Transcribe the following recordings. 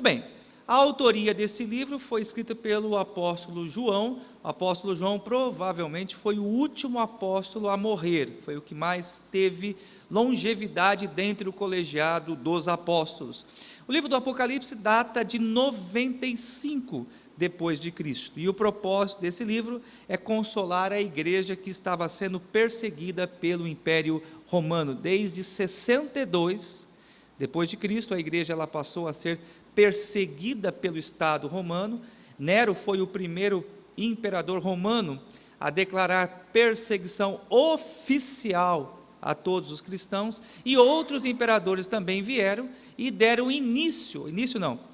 Muito bem, a autoria desse livro foi escrita pelo apóstolo João. O apóstolo João provavelmente foi o último apóstolo a morrer, foi o que mais teve longevidade dentre o colegiado dos apóstolos. O livro do Apocalipse data de 95 depois de Cristo, e o propósito desse livro é consolar a igreja que estava sendo perseguida pelo Império Romano. Desde 62 depois de Cristo, a igreja ela passou a ser perseguida pelo Estado romano. Nero foi o primeiro imperador romano a declarar perseguição oficial a todos os cristãos, e outros imperadores também vieram e deram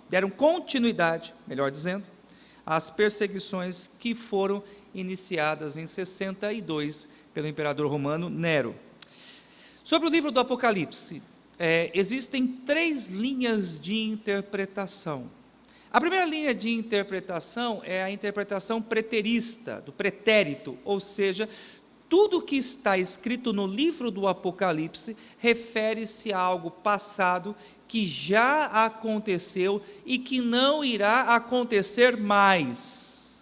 deram continuidade, melhor dizendo, às perseguições que foram iniciadas em 62 pelo imperador romano Nero. Sobre o livro do Apocalipse, existem 3 linhas de interpretação. A primeira linha de interpretação é a interpretação preterista, do pretérito, ou seja, tudo que está escrito no livro do Apocalipse refere-se a algo passado que já aconteceu e que não irá acontecer mais.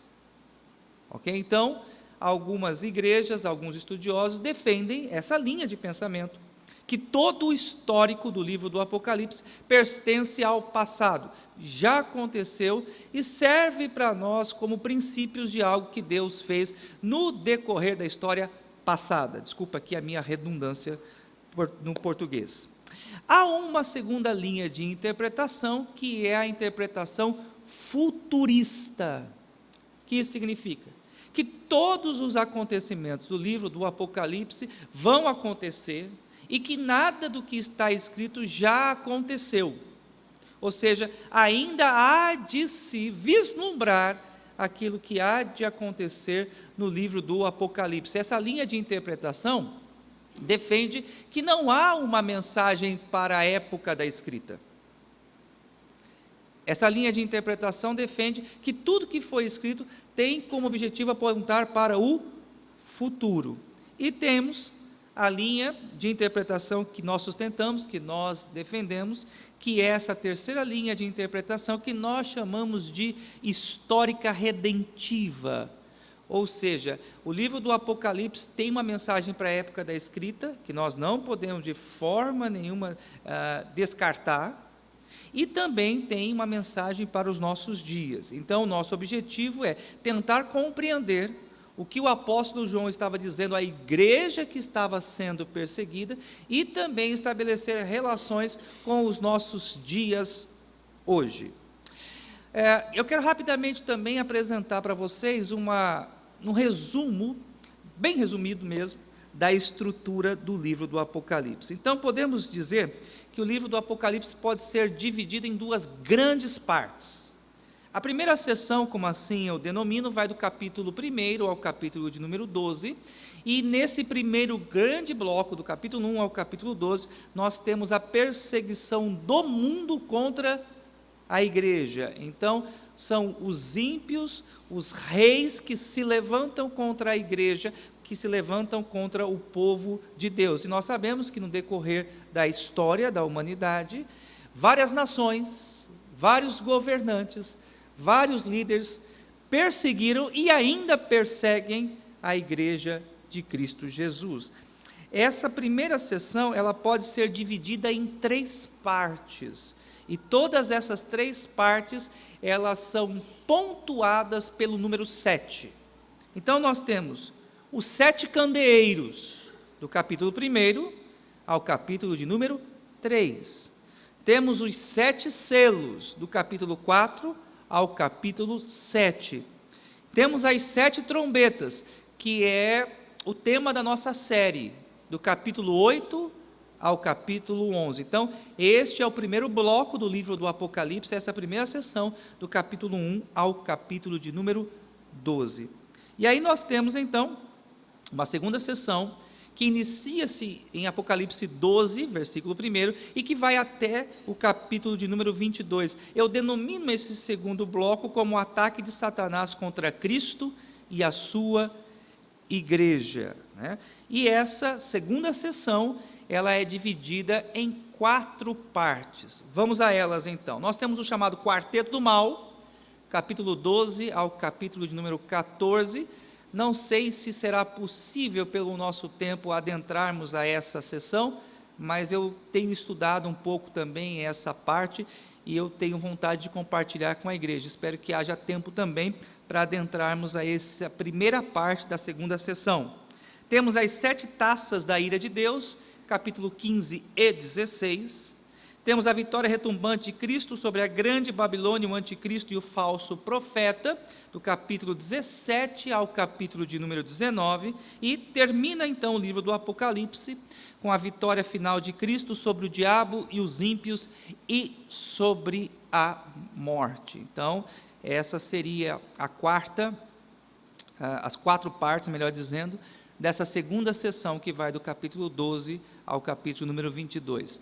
Ok? Então, algumas igrejas, alguns estudiosos defendem essa linha de pensamento, que todo o histórico do livro do Apocalipse pertence ao passado, já aconteceu e serve para nós como princípios de algo que Deus fez no decorrer da história passada. Desculpa aqui a minha redundância no português. Há uma segunda linha de interpretação, que é a interpretação futurista. O que isso significa? Que todos os acontecimentos do livro do Apocalipse vão acontecer, e que nada do que está escrito já aconteceu, ou seja, ainda há de se vislumbrar aquilo que há de acontecer no livro do Apocalipse. Essa linha de interpretação defende que não há uma mensagem para a época da escrita. Essa linha de interpretação defende que tudo que foi escrito tem como objetivo apontar para o futuro. E temos a linha de interpretação que nós sustentamos, que nós defendemos, que é essa terceira linha de interpretação que nós chamamos de histórica redentiva. Ou seja, o livro do Apocalipse tem uma mensagem para a época da escrita, que nós não podemos de forma nenhuma descartar, e também tem uma mensagem para os nossos dias. Então, o nosso objetivo é tentar compreender o que o apóstolo João estava dizendo à igreja que estava sendo perseguida, e também estabelecer relações com os nossos dias hoje. Eu quero rapidamente também apresentar para vocês um resumo, bem resumido mesmo, da estrutura do livro do Apocalipse. Então, podemos dizer que o livro do Apocalipse pode ser dividido em 2 grandes partes. A primeira sessão, como assim eu denomino, vai do capítulo 1 ao capítulo de número 12, e nesse primeiro grande bloco, do capítulo 1 ao capítulo 12, nós temos a perseguição do mundo contra a igreja. Então, são os ímpios, os reis que se levantam contra a igreja, que se levantam contra o povo de Deus. E nós sabemos que no decorrer da história da humanidade, várias nações, vários governantes, vários líderes perseguiram e ainda perseguem a igreja de Cristo Jesus. Essa primeira sessão, ela pode ser dividida em 3 partes, e todas essas 3 partes, elas são pontuadas pelo número 7. Então, nós temos os 7 candeeiros, do capítulo 1 ao capítulo de número 3. Temos os 7 selos, do capítulo 4 ao capítulo 7. Temos as 7 trombetas, que é o tema da nossa série, do capítulo 8 ao capítulo 11. Então, este é o primeiro bloco do livro do Apocalipse, essa primeira sessão, do capítulo 1 ao capítulo de número 12. E aí nós temos, então, uma segunda sessão, que inicia-se em Apocalipse 12, versículo 1, e que vai até o capítulo de número 22. Eu denomino esse segundo bloco como o ataque de Satanás contra Cristo e a sua igreja, né? E essa segunda sessão, ela é dividida em 4 partes. Vamos a elas então. Nós temos o chamado Quarteto do Mal, capítulo 12 ao capítulo de número 14. Não sei se será possível, pelo nosso tempo, adentrarmos a essa sessão, mas eu tenho estudado um pouco também essa parte e eu tenho vontade de compartilhar com a igreja. Espero que haja tempo também para adentrarmos a essa primeira parte da segunda sessão. Temos as 7 taças da ira de Deus, capítulo 15 e 16. Temos a vitória retumbante de Cristo sobre a grande Babilônia, o anticristo e o falso profeta, do capítulo 17 ao capítulo de número 19, e termina então o livro do Apocalipse, com a vitória final de Cristo sobre o diabo e os ímpios e sobre a morte. Então, essa seria a quarta, as 4 partes, melhor dizendo, dessa segunda sessão que vai do capítulo 12 ao capítulo número 22.